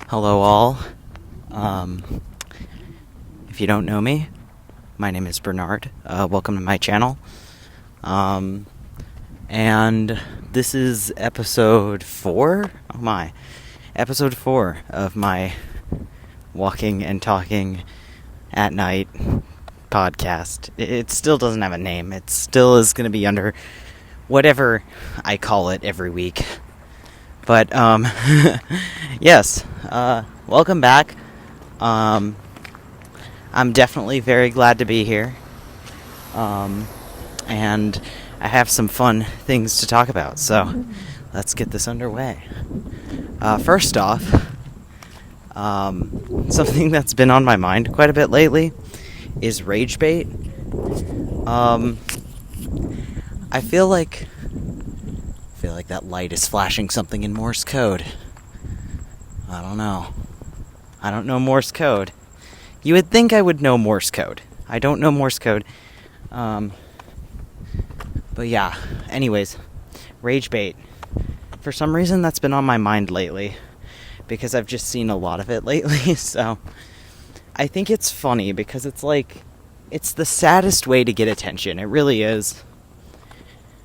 Hello all. If you don't know me, my name is Bernard. Welcome to my channel. And this is episode 4? Oh my. Episode 4 of my walking and talking at night podcast. It still doesn't have a name. It still is going to be under whatever I call it every week. But, yes, welcome back. I'm definitely very glad to be here. And I have some fun things to talk about, so let's get this underway. First off, something that's been on my mind quite a bit lately is rage bait. I feel like that light is flashing something in Morse code. I don't know Morse code. You would think I would know Morse code. I don't know Morse code. But yeah, anyways, rage bait. For some reason that's been on my mind lately, because I've just seen a lot of it lately, so I think it's funny because it's the saddest way to get attention. It really is.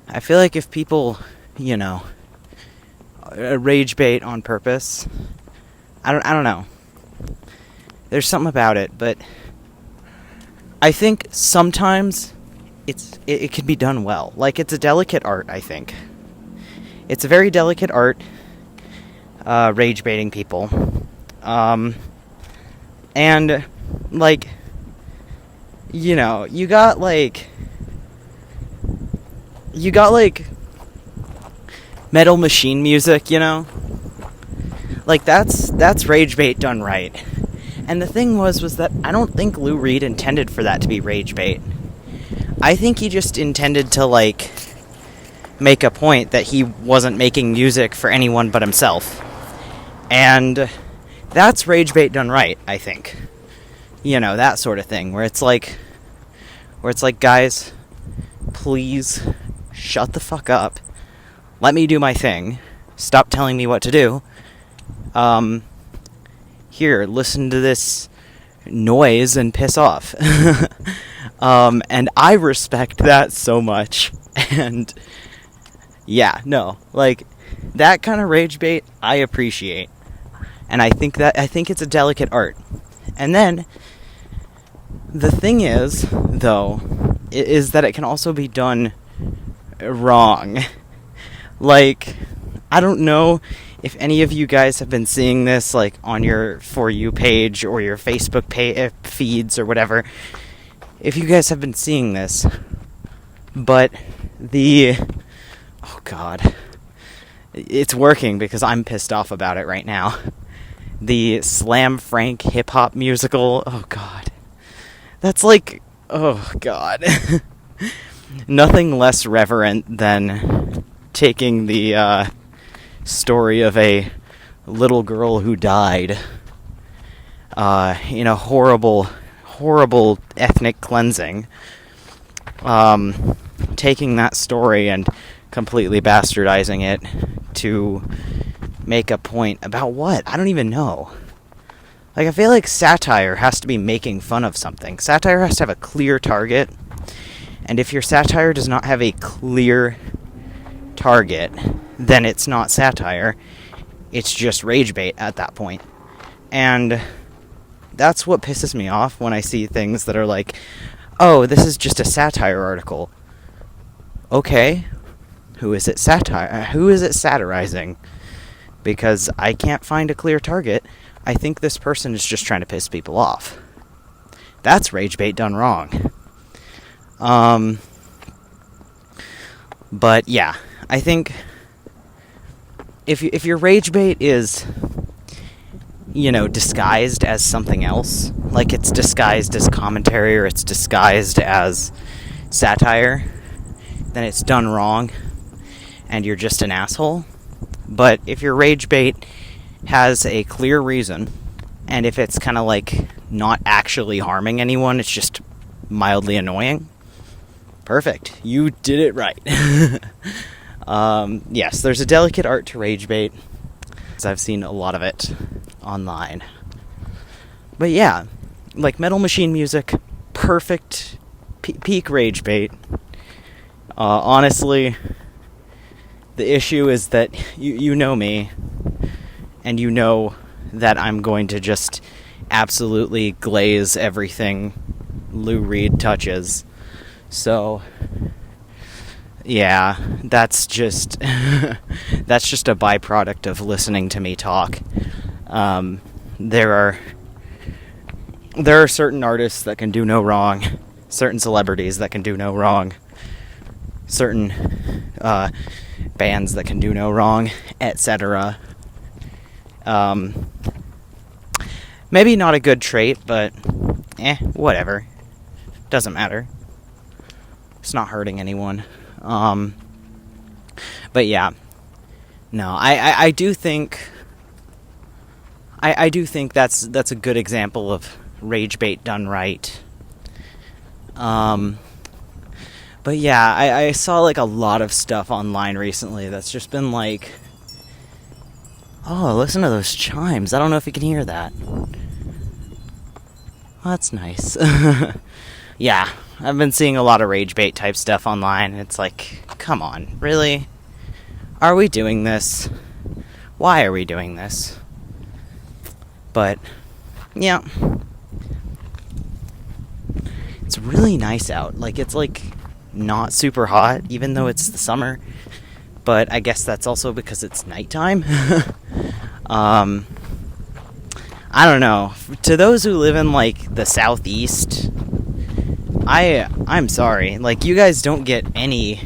I feel like if people, rage bait on purpose, I don't know. There's something about it, but I think sometimes it can be done well. Like, it's a delicate art, I think. It's a very delicate art, rage baiting people. And, you got Metal Machine music, that's rage bait done right. And the thing was that I don't think Lou Reed intended for that to be rage bait. I think he just intended to, make a point that he wasn't making music for anyone but himself. And that's rage bait done right, I think. That sort of thing, where it's like, guys, please shut the fuck up. Let me do my thing. Stop telling me what to do. Here, listen to this noise and piss off. And I respect that so much. And yeah, no, that kind of rage bait I appreciate. And I think it's a delicate art. And then the thing is, though, is that it can also be done wrong. I don't know if any of you guys have been seeing this, on your For You page or your Facebook feeds or whatever. If you guys have been seeing this, but oh god, it's working because I'm pissed off about it right now. The Slam Frank hip-hop musical, oh god. That's oh god. Nothing less reverent than taking the story of a little girl who died in a horrible ethnic cleansing, taking that story and completely bastardizing it to make a point about what? I don't even know. I feel like satire has to be making fun of something. Satire has to have a clear target, and if your satire does not have a clear target, then it's not satire. It's just rage bait at that point. And that's what pisses me off when I see things that are oh, this is just a satire article. Okay, who is it satirizing? Because I can't find a clear target. I think this person is just trying to piss people off. That's rage bait done wrong. But yeah, I think if your rage bait is, disguised as something else, it's disguised as commentary or it's disguised as satire, then it's done wrong and you're just an asshole. But if your rage bait has a clear reason, and if it's kind of not actually harming anyone, it's just mildly annoying, perfect. You did it right. Yes, there's a delicate art to rage bait. I've seen a lot of it. online. But yeah, like Metal Machine music, perfect, peak rage bait. Honestly, the issue is that you know me, and you know that I'm going to just absolutely glaze everything Lou Reed touches. So, yeah, that's just that's just a byproduct of listening to me talk. There are certain artists that can do no wrong, certain celebrities that can do no wrong, certain bands that can do no wrong, etc. Maybe not a good trait, but whatever. Doesn't matter. It's not hurting anyone. But yeah, no, I do think that's a good example of rage bait done right. But yeah, I saw like a lot of stuff online recently that's just been like, oh, listen to those chimes. I don't know if you can hear that. Well, that's nice. Yeah, I've been seeing a lot of rage bait type stuff online. It's like, come on, really? Are we doing this? Why are we doing this? But, yeah. It's really nice out. Like, it's like not super hot, even though it's the summer. But I guess that's also because it's nighttime. I don't know. To those who live in, like, the southeast, I'm sorry. Like, you guys don't get any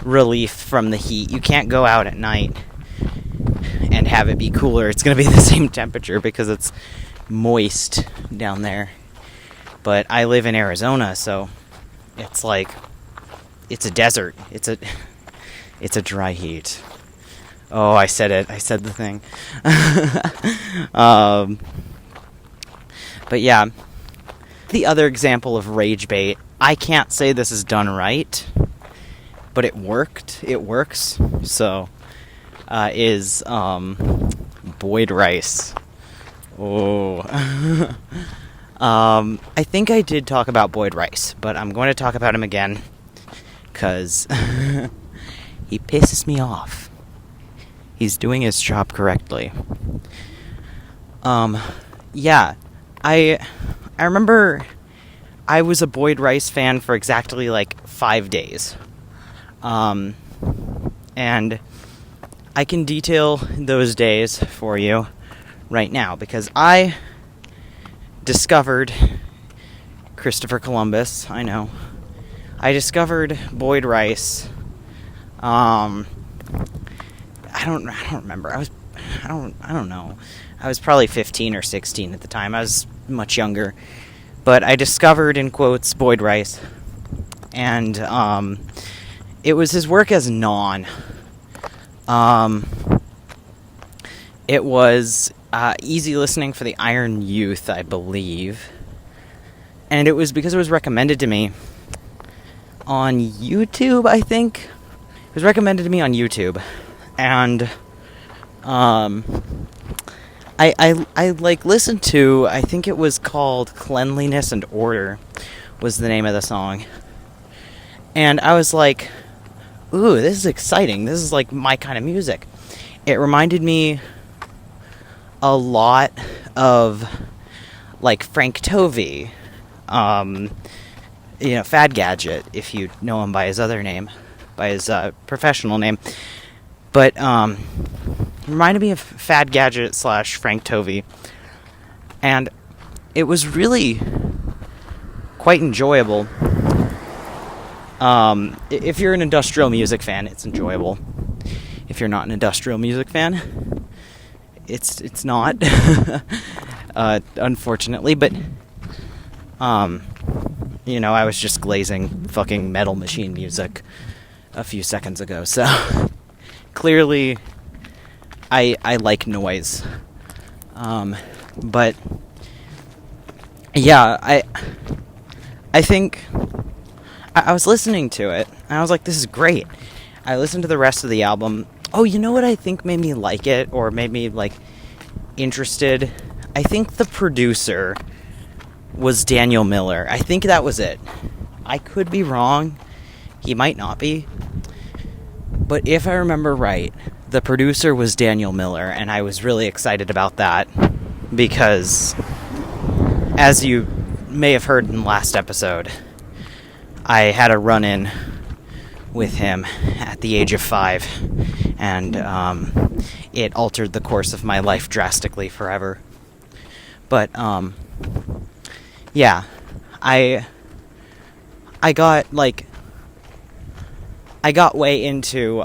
relief from the heat. You can't go out at night and have it be cooler. It's going to be the same temperature because it's moist down there. But I live in Arizona, so it's like, it's a desert. It's a dry heat. Oh, I said it. I said the thing. But yeah, the other example of rage bait, I can't say this is done right, but it worked. It works. So, is Boyd Rice. Oh. I think I did talk about Boyd Rice, but I'm going to talk about him again, because he pisses me off. He's doing his job correctly. Yeah, I remember I was a Boyd Rice fan for exactly, like, 5 days. And I can detail those days for you right now, because I discovered Christopher Columbus. I know. I discovered Boyd Rice. I don't remember. I don't know. I was probably 15 or 16 at the time. I was much younger. But I discovered, in quotes, Boyd Rice. And it was his work as Non. It was easy listening for the Iron Youth, I believe. And it was because it was recommended to me on YouTube, I think. It was recommended to me on YouTube. And I like listened to, I think it was called Cleanliness and Order was the name of the song. And I was like, ooh, this is exciting. This is like my kind of music. It reminded me a lot of like Frank Tovey, Fad Gadget, if you know him by his other name, by his professional name. But reminded me of Fad Gadget / Frank Tovey. And it was really quite enjoyable. If you're an industrial music fan, it's enjoyable. If you're not an industrial music fan, it's not. Unfortunately, but I was just glazing fucking Metal Machine music a few seconds ago, so clearly I like noise. But yeah, I think I was listening to it and I was like, this is great. I listened to the rest of the album. Oh, you know what I think made me like it, or made me, like, interested? I think the producer was Daniel Miller. I think that was it. I could be wrong. He might not be. But if I remember right, the producer was Daniel Miller, and I was really excited about that because, as you may have heard in the last episode, I had a run-in with him at the age of 5, and it altered the course of my life drastically forever. But yeah, I got like I got way into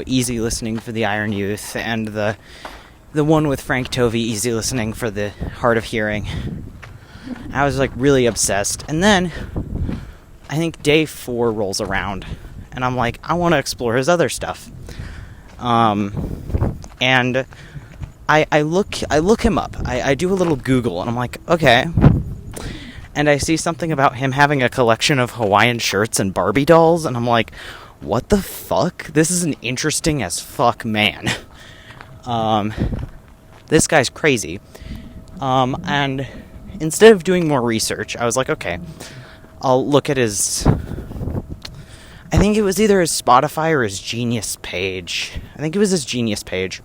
easy listening for the Iron Youth, and the one with Frank Tovey, easy listening for the Hard of Hearing. I was like really obsessed, and then I think day 4 rolls around, and I'm like, I want to explore his other stuff. And I look him up. I do a little Google, and I'm like, okay. And I see something about him having a collection of Hawaiian shirts and Barbie dolls, and I'm like, what the fuck? This is an interesting as fuck man. This guy's crazy. And instead of doing more research, I was like, okay, I'll look at his... I think it was either his Spotify or his Genius page. I think it was his Genius page.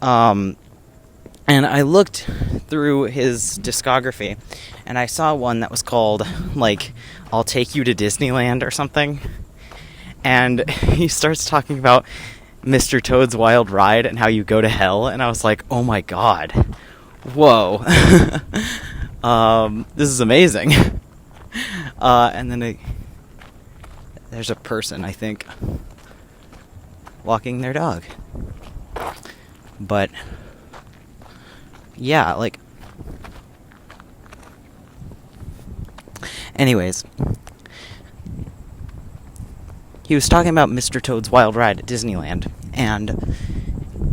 And I looked through his discography, and I saw one that was called, like, I'll Take You to Disneyland or something. And he starts talking about Mr. Toad's Wild Ride and how you go to hell, and I was like, oh my god. Whoa. This is amazing. And then there's a person, I think, walking their dog. But yeah, like, anyways, he was talking about Mr. Toad's Wild Ride at Disneyland, and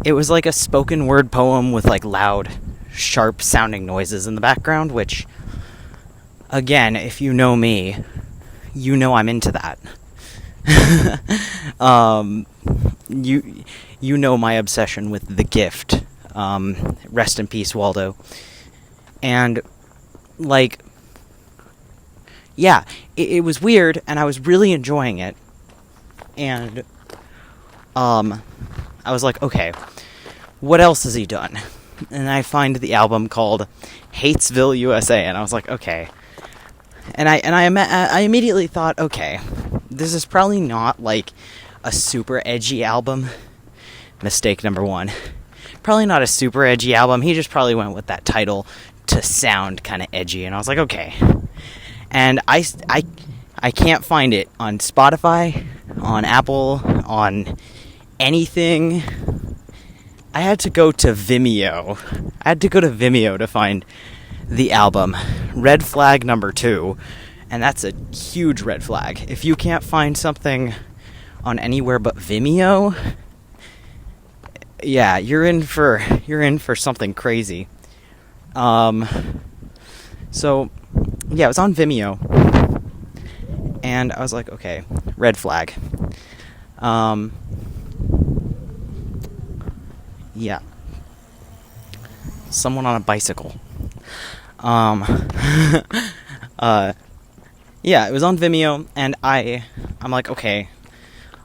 it was like a spoken word poem with like loud, sharp sounding noises in the background, which, again, if you know me, you know I'm into that. You know my obsession with The Gift. Rest in peace, Waldo. And, like, yeah, it was weird, and I was really enjoying it. And, I was like, okay, what else has he done? And I find the album called Hatesville, USA, and I was like, okay. And I immediately thought, okay, this is probably not, like, a super edgy album. Mistake number 1. Probably not a super edgy album. He just probably went with that title to sound kind of edgy, and I was like, okay. And I can't find it on Spotify, on Apple, on anything. I had to go to Vimeo. To find the album. Red flag number 2. And that's a huge red flag. If you can't find something on anywhere but Vimeo, yeah, you're in for something crazy. So yeah, it was on Vimeo, and I was like, okay, red flag. Yeah, someone on a bicycle. Yeah, it was on Vimeo, and I'm like, okay,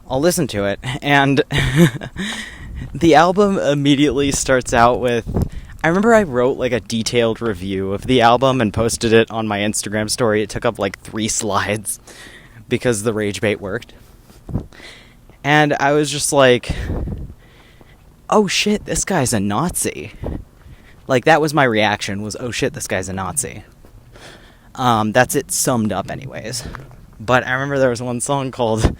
I'll listen to it, and the album immediately starts out with... I remember I wrote, like, a detailed review of the album and posted it on my Instagram story. It took up, like, 3 slides because the rage bait worked. And I was just like, oh shit, this guy's a Nazi. Like, that was my reaction, was, oh shit, this guy's a Nazi. That's it summed up anyways. But I remember there was one song called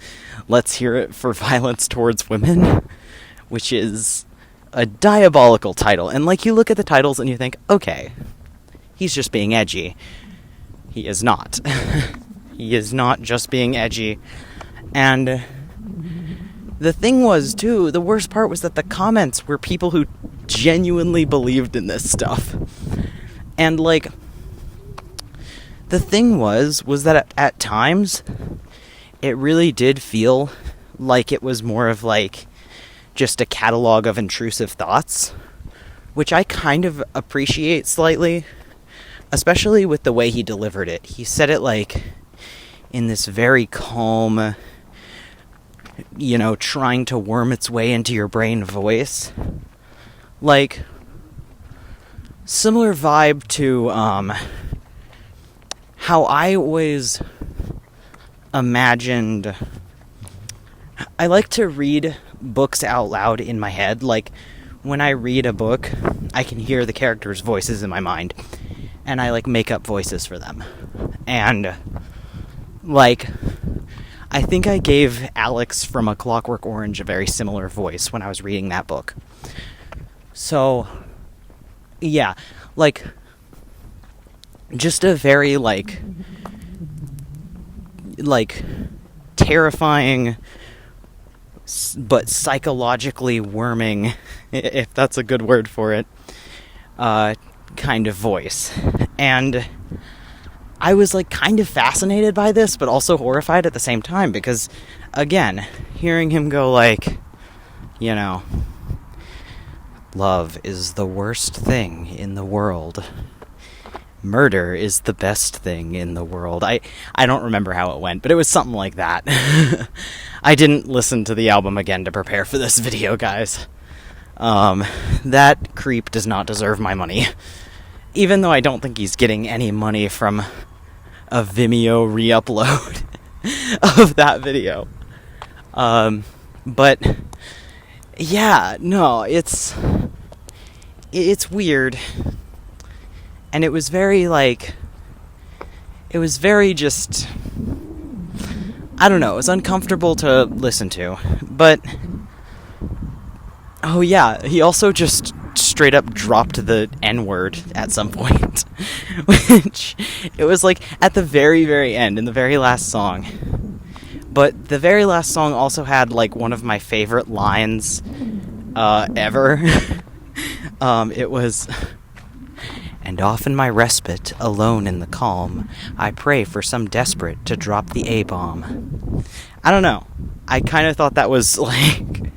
Let's Hear It for Violence Towards Women, which is a diabolical title. And, like, you look at the titles and you think, okay, he's just being edgy. He is not. He is not just being edgy. And the thing was, too, the worst part was that the comments were people who genuinely believed in this stuff. And, like, the thing was that at times, it really did feel like it was more of like just a catalog of intrusive thoughts, which I kind of appreciate slightly, especially with the way he delivered it. He said it like in this very calm, trying to worm its way into your brain voice. Like, similar vibe to how I always imagined. I like to read books out loud in my head. Like, when I read a book, I can hear the characters' voices in my mind, and I like make up voices for them. And like, I think I gave Alex from A Clockwork Orange a very similar voice when I was reading that book. So, yeah, like, just a very, like, terrifying, but psychologically worming, if that's a good word for it, kind of voice. And I was, like, kind of fascinated by this, but also horrified at the same time, because, again, hearing him go, like, love is the worst thing in the world. Murder is the best thing in the world. I don't remember how it went, but it was something like that. I didn't listen to the album again to prepare for this video, guys. That creep does not deserve my money. Even though I don't think he's getting any money from a Vimeo re-upload of that video. But yeah, no, it's weird. And it was very just, I don't know, it was uncomfortable to listen to. But, oh yeah, he also just straight up dropped the N-word at some point. Which, it was like at the very, very end, in the very last song. But the very last song also had like one of my favorite lines ever. It was, and off in my respite, alone in the calm, I pray for some desperate to drop the A-bomb. I don't know. I kind of thought that was like,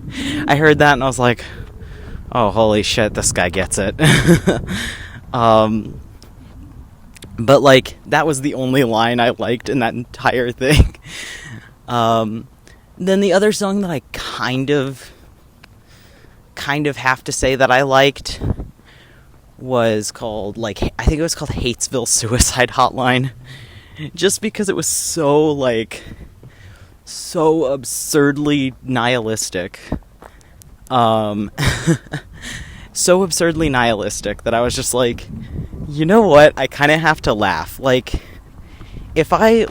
I heard that and I was like, oh, holy shit, this guy gets it. But like, that was the only line I liked in that entire thing. Then the other song that I kind of have to say that I liked was called, like, I think it was called Hatesville Suicide Hotline. Just because it was so absurdly nihilistic. So absurdly nihilistic that I was just like, you know what? I kind of have to laugh. Like, if I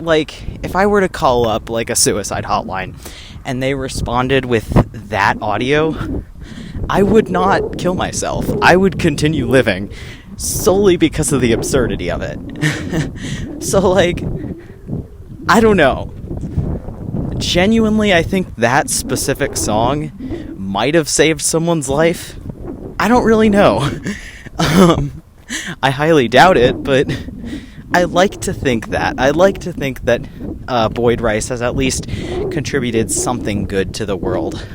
were to call up, like, a suicide hotline and they responded with that audio, I would not kill myself. I would continue living solely because of the absurdity of it. So, like, I don't know. Genuinely, I think that specific song might have saved someone's life. I don't really know. I highly doubt it, but I like to think that. I like to think that Boyd Rice has at least contributed something good to the world.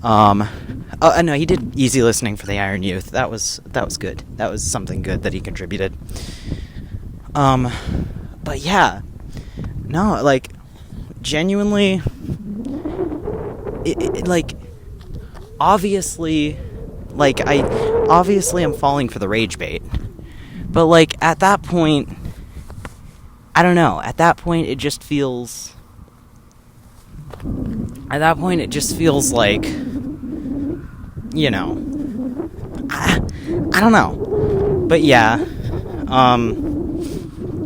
No, he did Easy Listening for the Iron Youth. That was good. That was something good that he contributed. But yeah. No, like, genuinely, like, obviously, like, I'm falling for the rage bait. But, like, at that point, I don't know. At that point, it just feels like, I don't know. But yeah,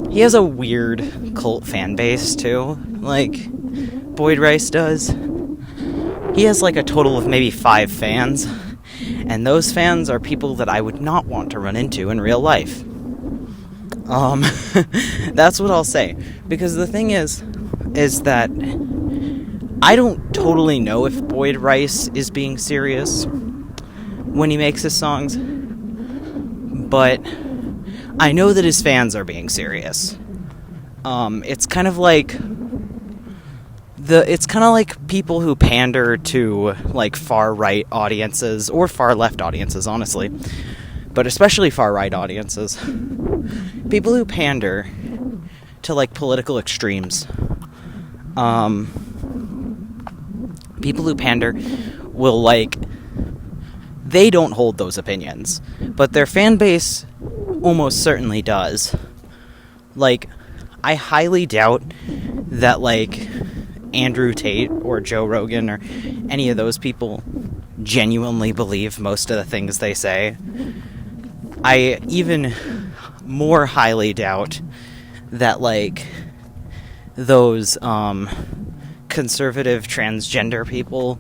he has a weird cult fan base, too. Like, Boyd Rice does. He has, like, a total of maybe 5 fans. And those fans are people that I would not want to run into in real life. That's what I'll say. Because the thing is that I don't totally know if Boyd Rice is being serious when he makes his songs. But I know that his fans are being serious. It's kind of like it's kind of like people who pander to, like, far-right audiences, or far-left audiences, honestly, but especially far-right audiences. People who pander to, like, political extremes. People who pander will, like, they don't hold those opinions, but their fan base almost certainly does. Like, I highly doubt that, like, Andrew Tate or Joe Rogan or any of those people genuinely believe most of the things they say. I even more highly doubt that, like, those conservative transgender people,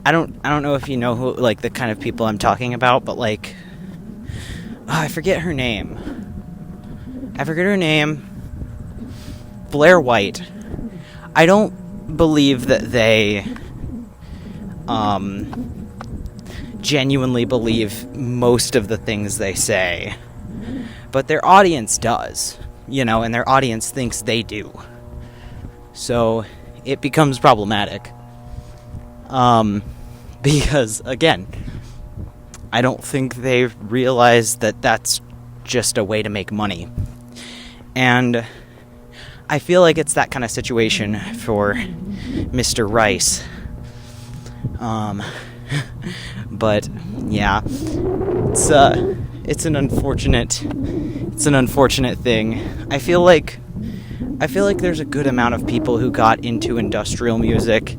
I don't know if you know who, like, the kind of people I'm talking about, but, like, I forget her name. Blair White. I don't believe that they genuinely believe most of the things they say, but their audience does, and their audience thinks they do. So it becomes problematic. Because, again, I don't think they realize that that's just a way to make money. And I feel like it's that kind of situation for Mr. Rice. But yeah, it's an unfortunate thing. I feel like there's a good amount of people who got into industrial music,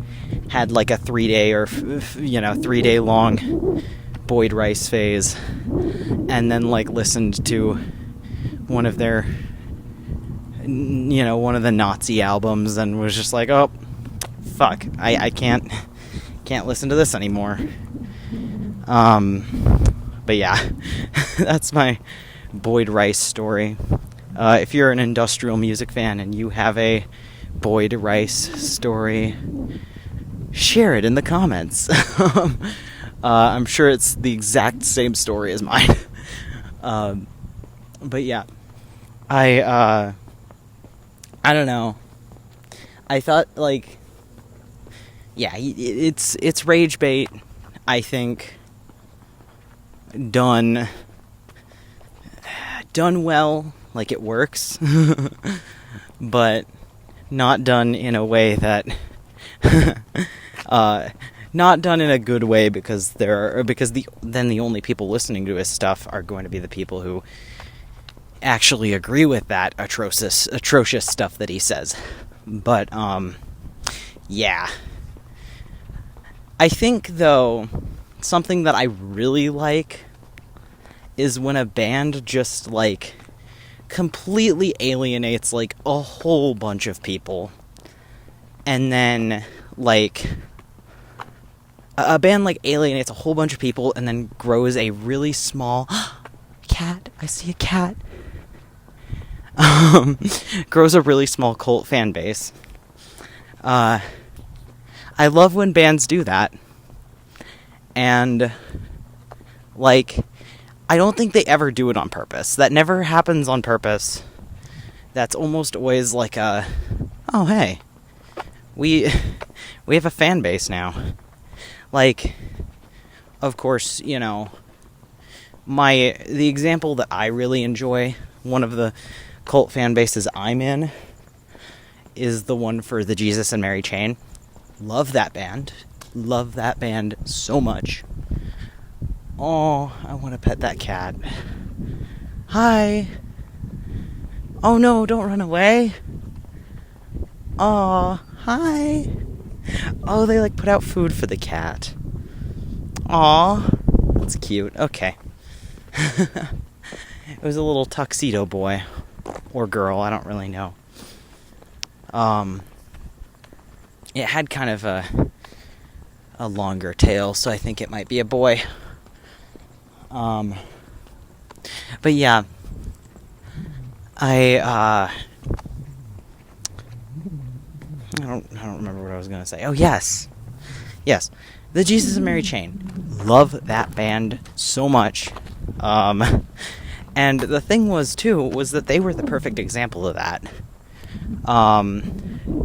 had like a 3-day long Boyd Rice phase, and then, like, listened to one of their, one of the Nazi albums and was just like, oh, fuck, I can't listen to this anymore. But yeah, that's my Boyd Rice story. If you're an industrial music fan and you have a Boyd Rice story, share it in the comments. I'm sure it's the exact same story as mine. But yeah, I don't know. I thought, like, yeah, it's rage bait, I think, done well, like, it works, but not done in a way that not done in a good way, because then the only people listening to his stuff are going to be the people who actually agree with that atrocious stuff that he says. But yeah, I think, though, something that I really like is when a band just, like, completely alienates, like, a whole bunch of people, and then, like, a band, like, alienates a whole bunch of people and then grows a really small cat. I see a cat. Grows a really small cult fan base. I love when bands do that. And, like, I don't think they ever do it on purpose. That never happens on purpose. That's almost always like oh, hey, we have a fan base now. Like, of course, the example that I really enjoy, one of the cult fan bases I'm in, is the one for the Jesus and Mary Chain. Love that band. Love that band so much. Oh, I want to pet that cat. Hi. Oh no, don't run away. Oh, hi. Oh, they, like, put out food for the cat. Aw, that's cute. Okay. It was a little tuxedo boy. Or girl, I don't really know. It had kind of a longer tail, so I think it might be a boy. But yeah, I don't remember what I was gonna say. Oh, yes, the Jesus and Mary Chain. Love that band so much. And the thing was that they were the perfect example of that.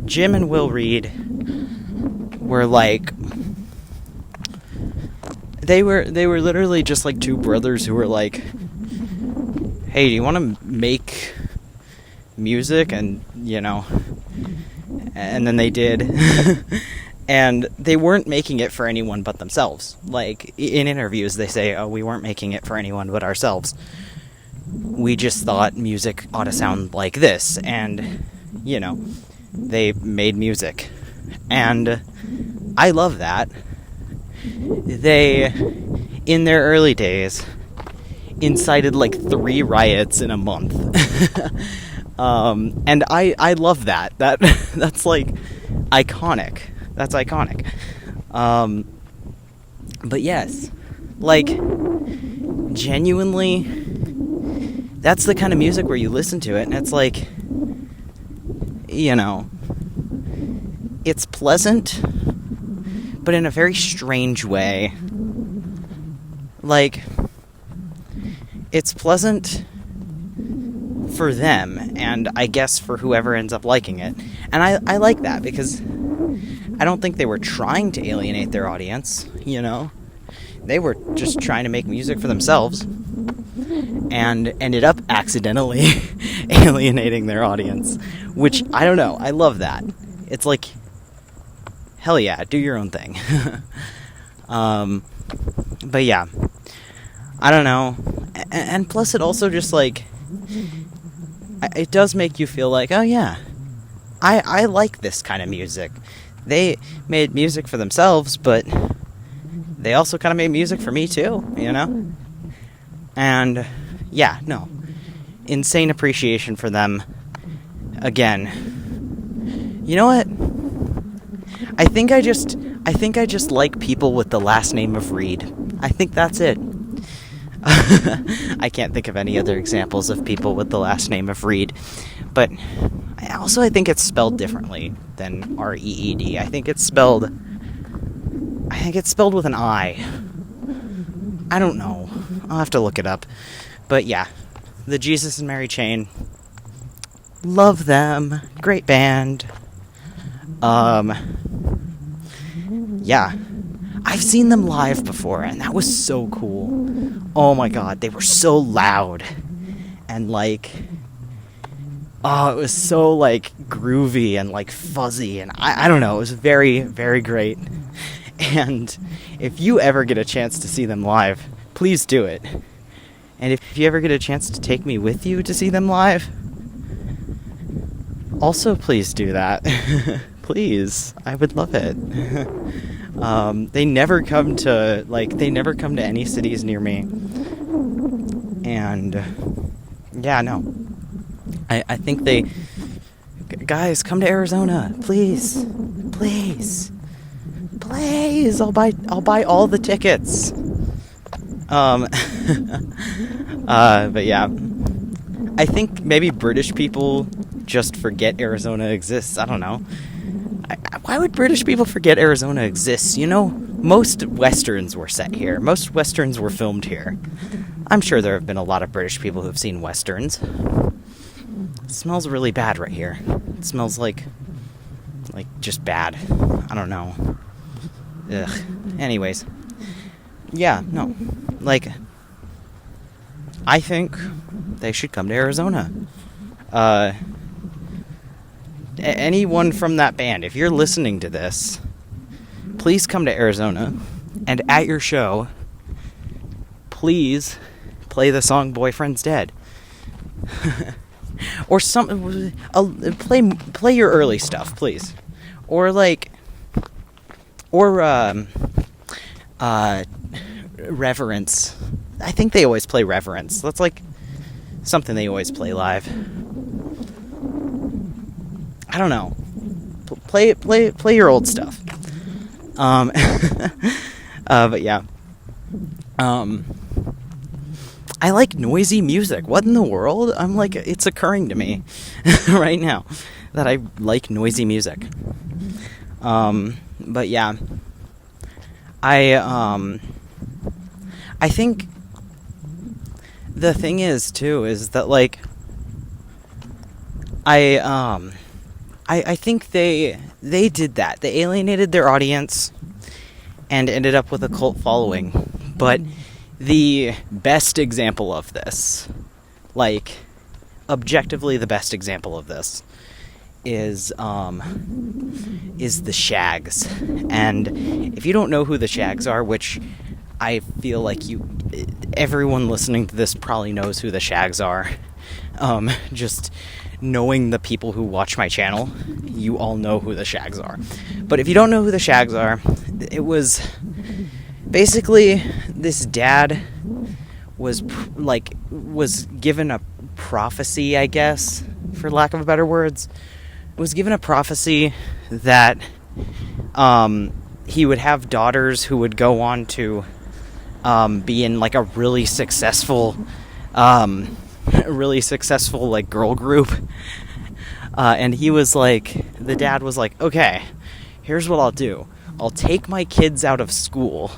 Jim and Will Reed were like, they were literally just like two brothers who were like, hey, do you want to make music? And, and then they did. And they weren't making it for anyone but themselves. Like, in interviews, they say, oh, we weren't making it for anyone but ourselves. We just thought music ought to sound like this. And, they made music. And I love that. They, in their early days, incited like 3 riots in a month. And I love that. That's like iconic. That's iconic. But yes, like, genuinely, that's the kind of music where you listen to it and it's like, it's pleasant, but in a very strange way. Like, it's pleasant for them, and I guess for whoever ends up liking it. And I like that, because I don't think they were trying to alienate their audience, They were just trying to make music for themselves, and ended up accidentally alienating their audience. Which, I don't know, I love that. It's like, hell yeah, do your own thing. But yeah, I don't know. And plus it also just like, it does make you feel like, oh yeah, I like this kind of music. They made music for themselves, but they also kind of made music for me too, And yeah, no, insane appreciation for them. Again, you know what? I think I just like people with the last name of Reed. I think that's it. I can't think of any other examples of people with the last name of Reed. But I think it's spelled differently than R-E-E-D. I think it's spelled with an I. I don't know. I'll have to look it up. But yeah, the Jesus and Mary Chain. Love them. Great band. Yeah. I've seen them live before, and that was so cool. Oh my god, they were so loud. And like, it was so like groovy and like fuzzy, and I don't know, it was very, very great. And if you ever get a chance to see them live, please do it. And if you ever get a chance to take me with you to see them live, also please do that. Please, I would love it. They never come to any cities near me. And yeah, no. I think guys, come to Arizona, please. Please. Please, I'll buy all the tickets. But yeah. I think maybe British people just forget Arizona exists. I don't know. Why would British people forget Arizona exists? Most Westerns were set here. Most Westerns were filmed here. I'm sure there have been a lot of British people who've seen Westerns. It smells really bad right here. It smells like just bad. I don't know. Ugh. Anyways. Yeah, no. Like, I think they should come to Arizona. Anyone from that band, if you're listening to this, please come to Arizona, and at your show, please play the song "Boyfriend's Dead," or play your early stuff, please, or Reverence. I think they always play Reverence. That's like something they always play live. I don't know. Play your old stuff. But yeah. I like noisy music. What in the world? I'm like, it's occurring to me right now that I like noisy music. But yeah. I think the thing is too is that like I think they did that. They alienated their audience and ended up with a cult following. But the best example of this, like, objectively the best example of this, is the Shags. And if you don't know who the Shags are, which I feel like everyone listening to this probably knows who the Shags are. Just knowing the people who watch my channel, you all know who the Shags are. But if you don't know who the Shags are, it was basically this dad was given a prophecy, I guess, for lack of better words. Was given a prophecy that he would have daughters who would go on to be in like a really successful like girl group, and he was like, the dad was like, okay, here's what I'll do. I'll take my kids out of school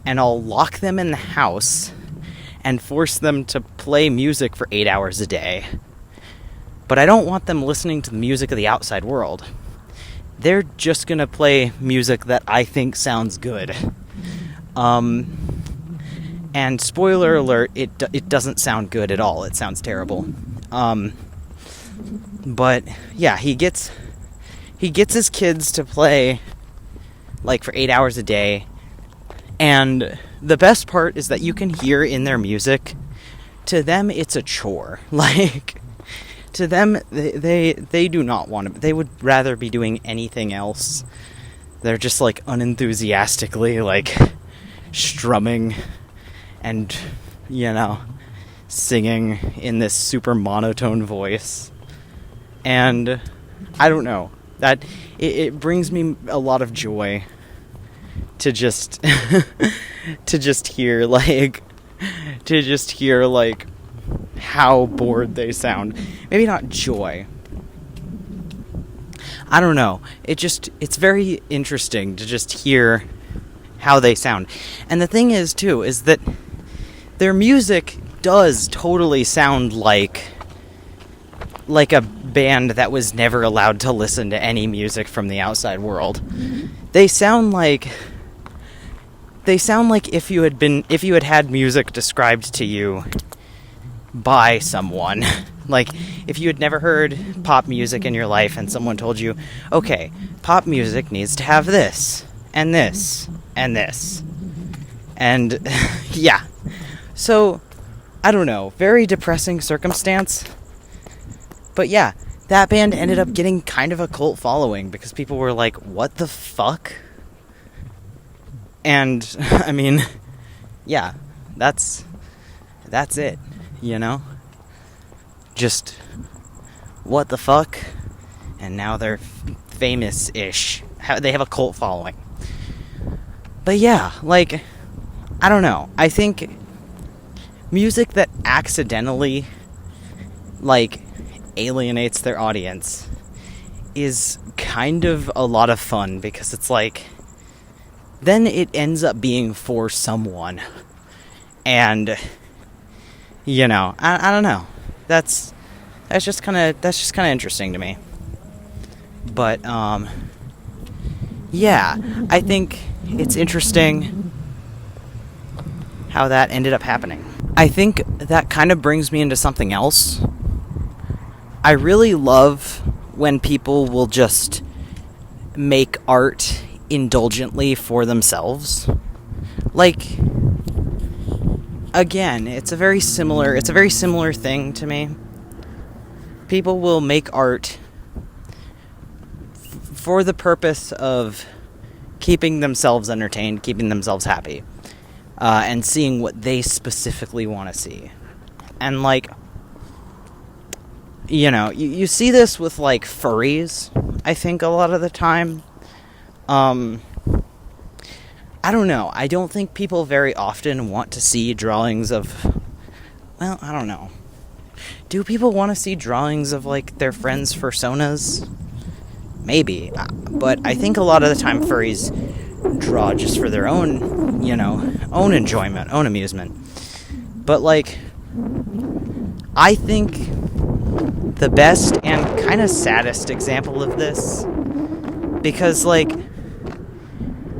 and I'll lock them in the house and force them to play music for 8 hours a day. But I don't want them listening to the music of the outside world. They're just gonna play music that I think sounds good. And spoiler alert, it doesn't sound good at all. It sounds terrible. But yeah, he gets his kids to play like for 8 hours a day. And the best part is that you can hear in their music, to them it's a chore. Like, to them, they do not want to. They would rather be doing anything else. They're just like unenthusiastically like strumming and, you know, singing in this super monotone voice. And I don't know, that it brings me a lot of joy to just hear how bored they sound. Maybe not joy. I don't know. It's very interesting to just hear how they sound. And the thing is, too, is that their music does totally sound like a band that was never allowed to listen to any music from the outside world. They sound like if you had had music described to you by someone. Like, if you had never heard pop music in your life and someone told you, okay, pop music needs to have this, and this, and this. And, yeah. So, I don't know, very depressing circumstance. But yeah, that band ended up getting kind of a cult following because people were like, what the fuck? And, I mean, yeah, that's it. You know? Just, what the fuck? And now they're famous-ish. They have a cult following. But yeah, like, I don't know. I think music that accidentally, like, alienates their audience is kind of a lot of fun because it's like, then it ends up being for someone. And, you know, I don't know. That's just kind of interesting to me. But yeah, I think it's interesting how that ended up happening. I think that kind of brings me into something else. I really love when people will just make art indulgently for themselves. Like, again, it's a very similar thing to me. People will make art for the purpose of keeping themselves entertained, keeping themselves happy, and seeing what they specifically want to see. And, like, you know, you see this with, like, furries, I think, a lot of the time. I don't know. I don't think people very often want to see drawings of... Well, I don't know. Do people want to see drawings of, like, their friends' personas? Maybe. But I think a lot of the time furries draw just for their own, you know, own enjoyment, own amusement. But, like, I think the best and kind of saddest example of this, because, like,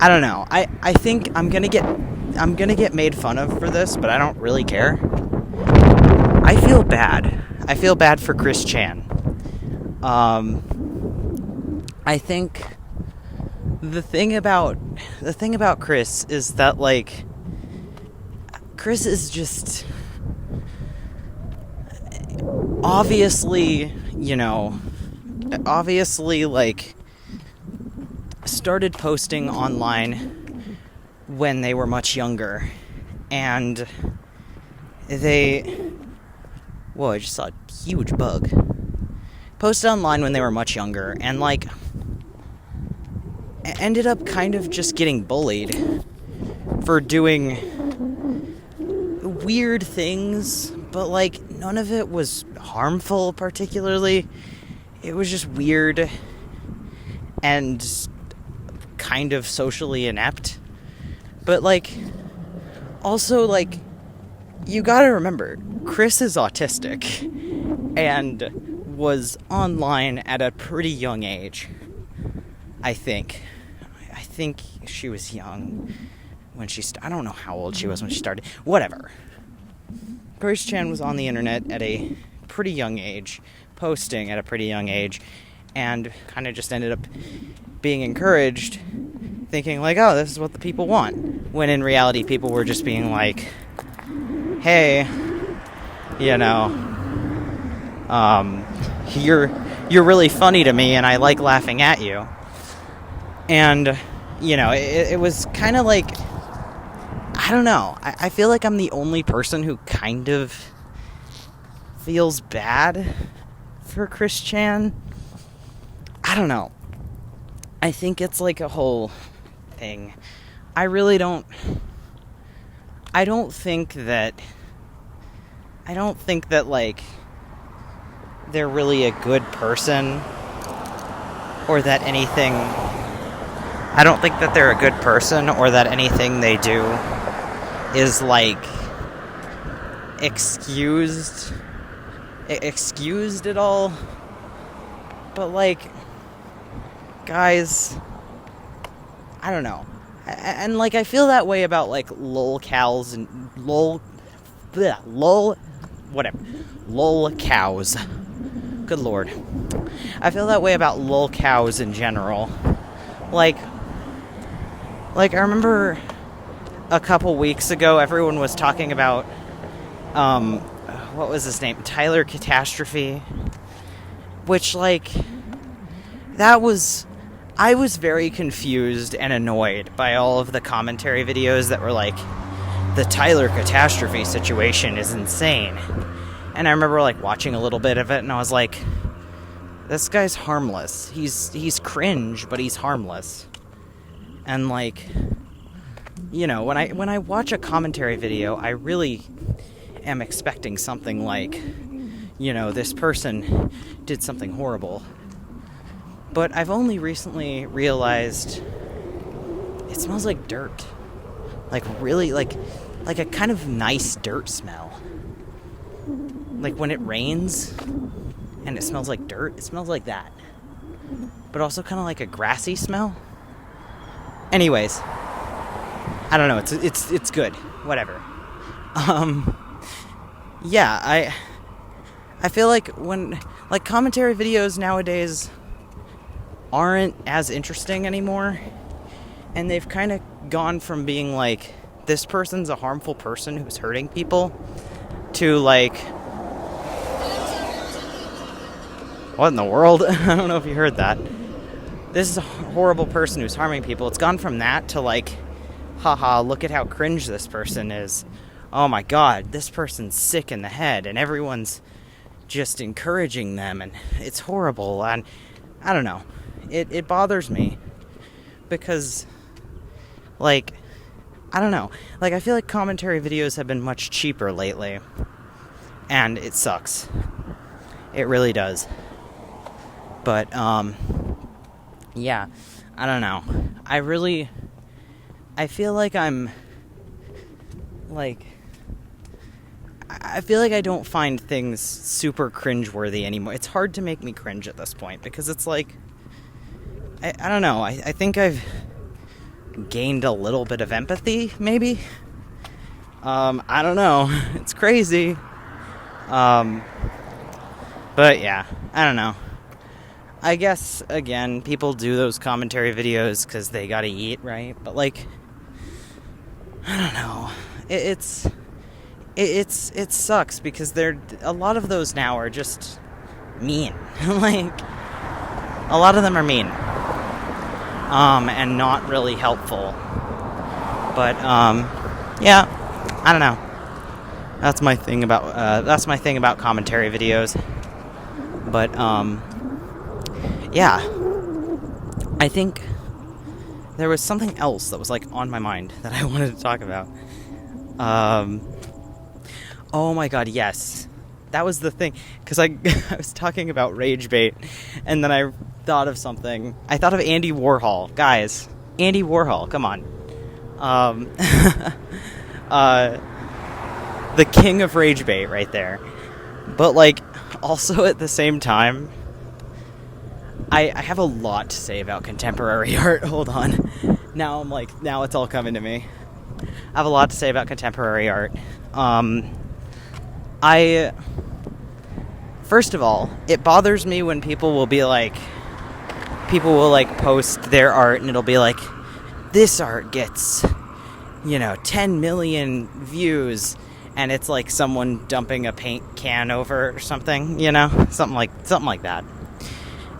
I don't know, I think I'm gonna get made fun of for this, but I don't really care. I feel bad for Chris Chan. I think the thing about Chris is that, like, Chris is just obviously, like, started posting online when they were much younger, and whoa, I just saw a huge bug. Posted online when they were much younger, and, like, ended up kind of just getting bullied for doing weird things, but, like, none of it was harmful particularly. It was just weird and kind of socially inept. But, like, also, like, you gotta remember, Chris is autistic and was online at a pretty young age. I think she was young when I don't know how old she was when she started. Whatever. Chris Chan was on the internet at a pretty young age, posting at a pretty young age, and kind of just ended up being encouraged, thinking, like, oh, this is what the people want. When in reality, people were just being like, hey, you're really funny to me, and I like laughing at you. And, it was kind of like, I don't know. I feel like I'm the only person who kind of feels bad for Chris Chan. I don't know. I think it's like a whole thing. I don't think that, like, they're really a good person, or that anything, I don't think that they're a good person, or that anything they do is, like, excused at all. But, like, guys, I don't know. And, like, I feel that way about, like, lol cows. Good lord. I feel that way about lol cows in general. Like, I remember a couple weeks ago, everyone was talking about, what was his name? Tyler Catastrophe. Which, like, I was very confused and annoyed by all of the commentary videos that were like, the Tyler Catastrophe situation is insane. And I remember, like, watching a little bit of it, and I was like, this guy's harmless. He's cringe, but he's harmless. And, like, when I watch a commentary video, I really am expecting something like, this person did something horrible. But I've only recently realized it smells like dirt. Like, really, like a kind of nice dirt smell. Like when it rains and it smells like dirt, it smells like that. But also kind of like a grassy smell. Anyways, I don't know, it's good. Whatever. Yeah, I feel like when, like, commentary videos nowadays aren't as interesting anymore, and they've kind of gone from being like, this person's a harmful person who's hurting people, to, like, what in the world? I don't know if you heard that. This is a horrible person who's harming people. It's gone from that to, like, haha, look at how cringe this person is. Oh my god, this person's sick in the head, and everyone's just encouraging them, and it's horrible. And I don't know. It bothers me because, like, I don't know. Like, I feel like commentary videos have been much cheaper lately, and it sucks. It really does. But, yeah, I don't know. I feel like I'm, like, I feel like I don't find things super cringeworthy anymore. It's hard to make me cringe at this point because it's like, I don't know. I think I've gained a little bit of empathy, maybe. I don't know. It's crazy. But yeah, I don't know. I guess, again, people do those commentary videos because they gotta eat, right? But, like, I don't know. It sucks because a lot of those now are just mean. Like, a lot of them are mean. And not really helpful. But, yeah, I don't know. That's my thing about commentary videos. But, yeah. I think there was something else that was, like, on my mind that I wanted to talk about. Oh my god, yes. That was the thing. Because I was talking about rage bait, and then I thought of something. I thought of Andy Warhol. Guys, Andy Warhol, come on. The king of rage bait right there. But, like, also at the same time, I have a lot to say about contemporary art. Hold on. Now it's all coming to me. I have a lot to say about contemporary art. First of all, it bothers me when people will post their art and it'll be like, this art gets, 10 million views, and it's like someone dumping a paint can over or something, something like that.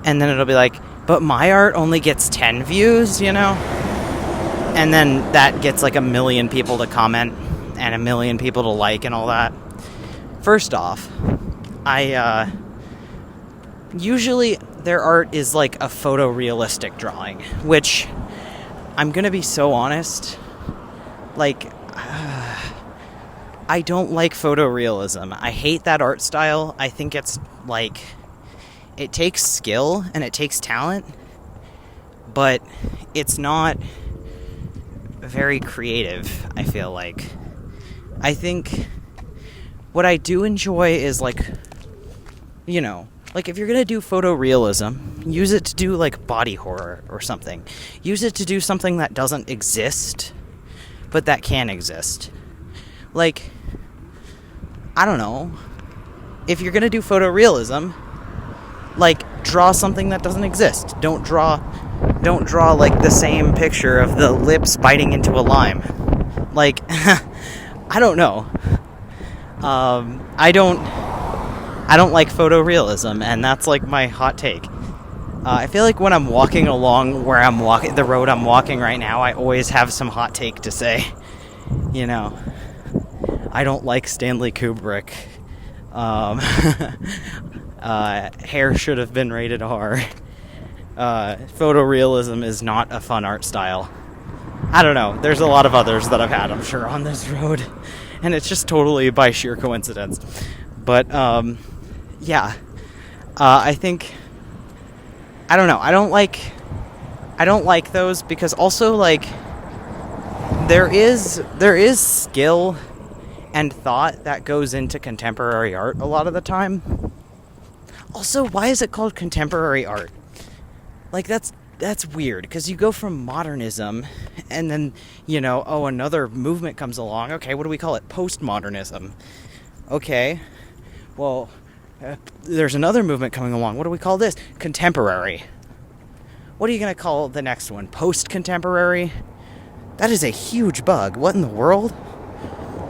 And then it'll be like, but my art only gets 10 views, And then that gets like 1 million people to comment and 1 million people to like and all that. First off, usually their art is like a photorealistic drawing, which I'm gonna be so honest, like, I don't like photorealism. I hate that art style. I think it's like, it takes skill and it takes talent, but it's not very creative, I feel like. I think what I do enjoy is like, if you're gonna do photorealism, use it to do like body horror or something. Use it to do something that doesn't exist, but that can exist. Like, I don't know. If you're gonna do photorealism, like, draw something that doesn't exist. Don't draw like the same picture of the lips biting into a lime. Like, I don't know. I don't like photorealism, and that's like my hot take. I feel like when I'm walking along the road I'm walking right now, I always have some hot take to say. I don't like Stanley Kubrick. Hair should have been rated R. Photorealism is not a fun art style. I don't know. There's a lot of others that I've had, I'm sure, on this road. And it's just totally by sheer coincidence. But, yeah. I think, I don't know. I don't like those because also, like, there is skill and thought that goes into contemporary art a lot of the time. Also, why is it called contemporary art? Like, that's weird, because you go from modernism, and then, another movement comes along. Okay, what do we call it? Postmodernism. Okay, well, there's another movement coming along. What do we call this? Contemporary. What are you going to call the next one? Post-contemporary? That is a huge bug. What in the world?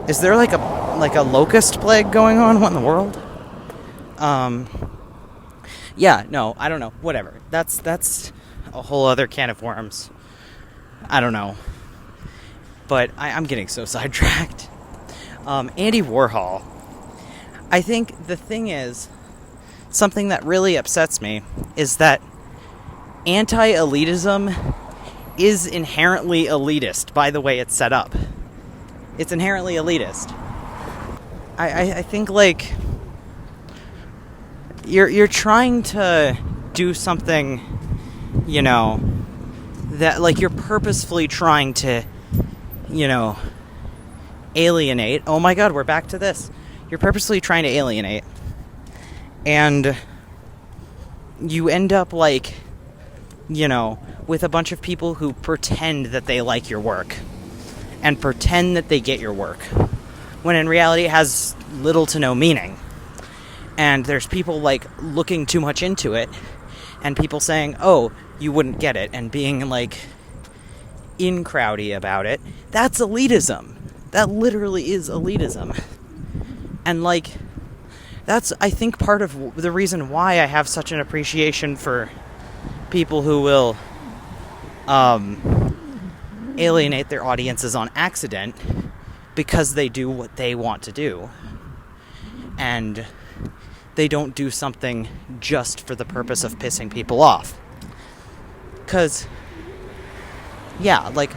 Is there like a locust plague going on? What in the world? Yeah, no, I don't know. Whatever. That's a whole other can of worms. I don't know. But I'm getting so sidetracked. Andy Warhol. I think the thing is, something that really upsets me is that anti-elitism is inherently elitist by the way it's set up. It's inherently elitist. I think, like, you're trying to do something, that, like, you're purposefully trying to, alienate. Oh my god, we're back to this. You're purposely trying to alienate. And you end up like, with a bunch of people who pretend that they like your work and pretend that they get your work, when in reality it has little to no meaning. And there's people like looking too much into it, and people saying, oh, you wouldn't get it, and being like in-crowdy about it. That's elitism. That literally is elitism. And like, that's, I think, part of the reason why I have such an appreciation for people who will alienate their audiences on accident, because they do what they want to do. And they don't do something just for the purpose of pissing people off. Because, yeah, like,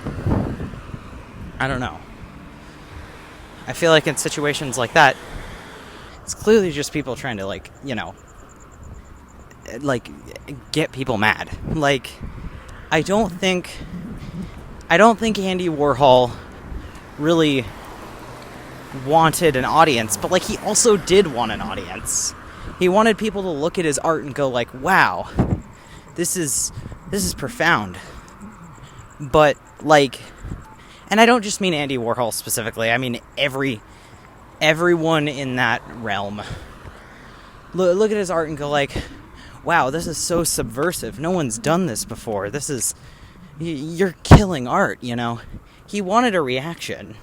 I don't know. I feel like in situations like that, it's clearly just people trying to, like, get people mad. Like, I don't think Andy Warhol really wanted an audience, but, like, he also did want an audience. He wanted people to look at his art and go, like, wow, this is profound. But, like, and I don't just mean Andy Warhol specifically, I mean everyone in that realm. Look at his art and go, like, wow, this is so subversive. No one's done this before. This is, you're killing art, He wanted a reaction.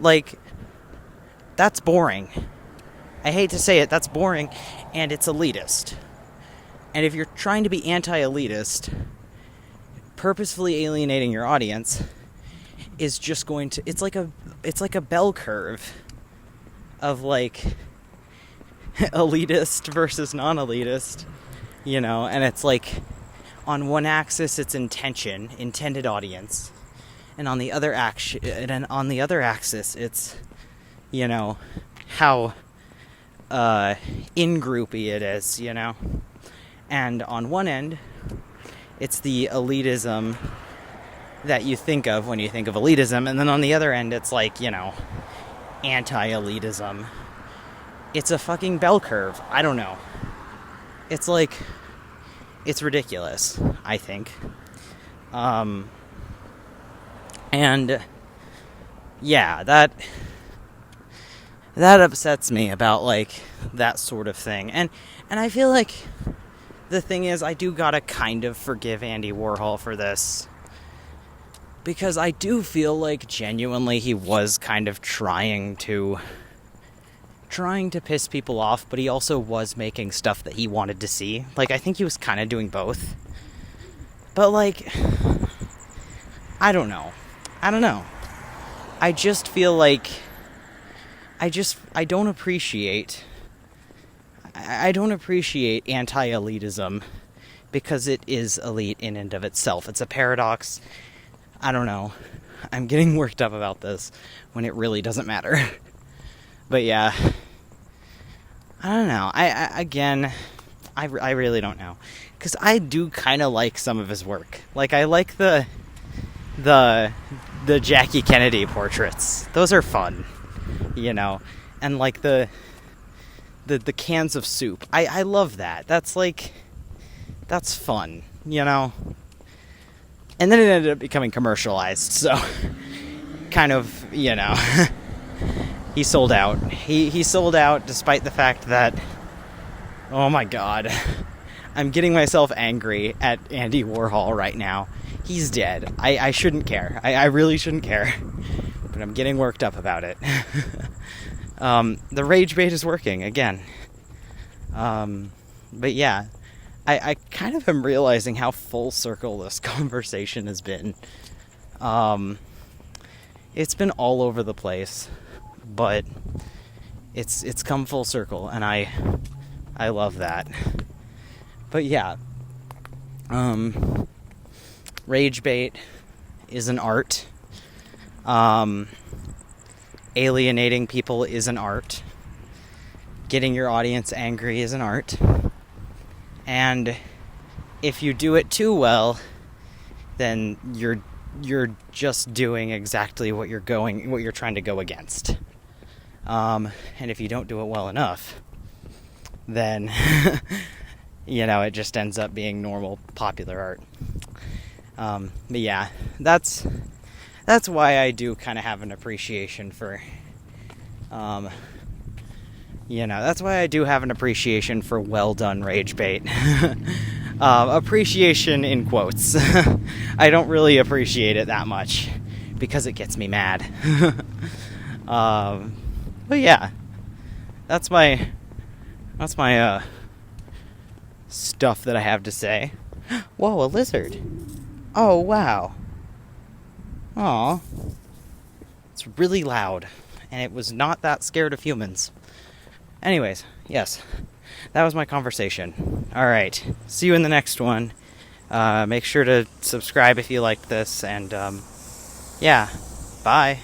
Like, that's boring. I hate to say it, that's boring, and it's elitist. And if you're trying to be anti-elitist, purposefully alienating your audience is just going to, it's like a bell curve of, like, elitist versus non-elitist, and it's like, on one axis it's intended audience, and on the other axis it's, how in-groupy it is, and on one end it's the elitism that you think of when you think of elitism, and then on the other end it's like, anti-elitism. It's a fucking bell curve. I don't know. It's like, it's ridiculous, I think. And yeah, that upsets me about, like, that sort of thing. And I feel like the thing is, I do gotta kind of forgive Andy Warhol for this, because I do feel like genuinely he was kind of trying to piss people off, but he also was making stuff that he wanted to see. Like, I think he was kind of doing both. But, like, I don't know. I just feel like I don't appreciate anti-elitism, because it is elite in and of itself. It's a paradox. I don't know. I'm getting worked up about this when it really doesn't matter. But yeah, I don't know. I really don't know, because I do kind of like some of his work. Like, I like the Jackie Kennedy portraits. Those are fun, and like the cans of soup. I love that. That's like, that's fun, And then it ended up becoming commercialized, so kind of, he sold out. He sold out despite the fact that, oh my god, I'm getting myself angry at Andy Warhol right now. He's dead. I shouldn't care. I really shouldn't care. But I'm getting worked up about it. The rage bait is working, again. But yeah, I kind of am realizing how full circle this conversation has been. It's been all over the place, but it's come full circle, and I love that. But yeah, rage bait is an art. Alienating people is an art. Getting your audience angry is an art. And if you do it too well, then you're just doing exactly what you're trying to go against. And if you don't do it well enough, then, it just ends up being normal, popular art. But yeah, that's why I do kind of have an appreciation for, that's why I do have an appreciation for well done rage bait. Appreciation in quotes. I don't really appreciate it that much because it gets me mad. But yeah, that's my stuff that I have to say. Whoa, a lizard. Oh, wow. Aw. It's really loud, and it was not that scared of humans. Anyways, yes, that was my conversation. Alright, see you in the next one. Make sure to subscribe if you liked this, and, yeah, bye.